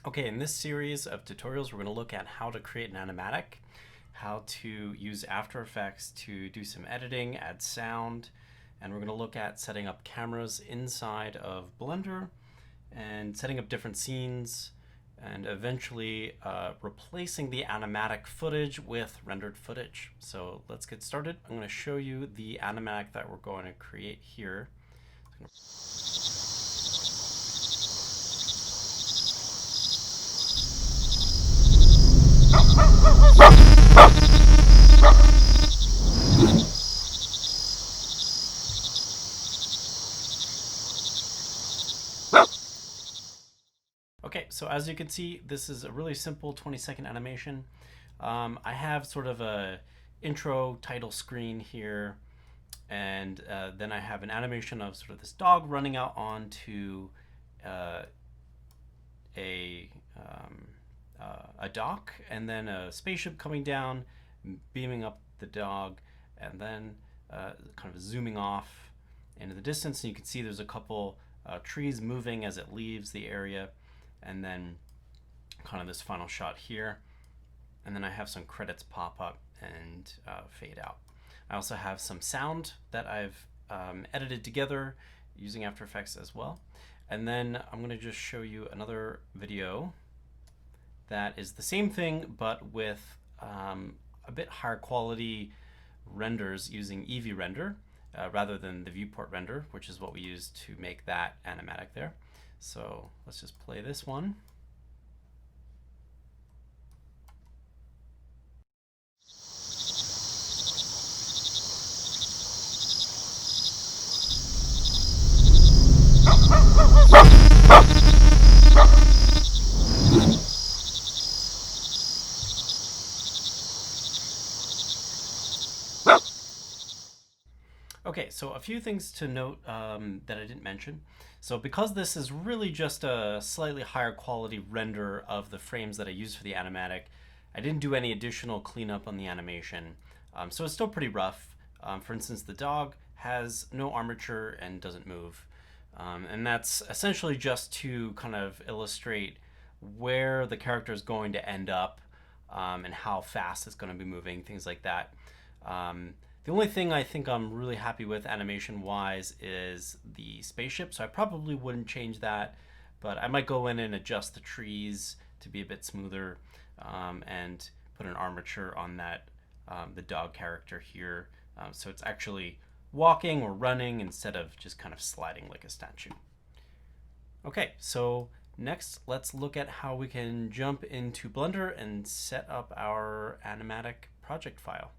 Okay, in this series of tutorials, we're going to look at how to create an animatic, how to use After Effects to do some editing, add sound, and we're going to look at setting up cameras inside of Blender and setting up different scenes and eventually replacing the animatic footage with rendered footage. So let's get started. I'm going to show you the animatic that we're going to create here. Okay, so as you can see, this is a really simple 20-second animation. I have sort of a intro title screen here, and then I have an animation of sort of this dog running out onto a dock, and then a spaceship coming down, beaming up the dog, and then kind of zooming off into the distance. And you can see there's a couple trees moving as it leaves the area, and then kind of this final shot here. And then I have some credits pop up and fade out. I also have some sound that I've edited together using After Effects as well. And then I'm going to just show you another video that is the same thing, but with a bit higher quality renders using Eevee render rather than the viewport render, which is what we use to make that animatic there. So let's just play this one. Okay, so a few things to note that I didn't mention. So because this is really just a slightly higher quality render of the frames that I used for the animatic, I didn't do any additional cleanup on the animation. So it's still pretty rough. For instance, the dog has no armature and doesn't move. And that's essentially just to kind of illustrate where the character is going to end up and how fast it's going to be moving, things like that. The only thing I think I'm really happy with animation-wise is the spaceship, so I probably wouldn't change that, but I might go in and adjust the trees to be a bit smoother and put an armature on that the dog character here, so it's actually walking or running instead of just kind of sliding like a statue. Okay, so next let's look at how we can jump into Blender and set up our animatic project file.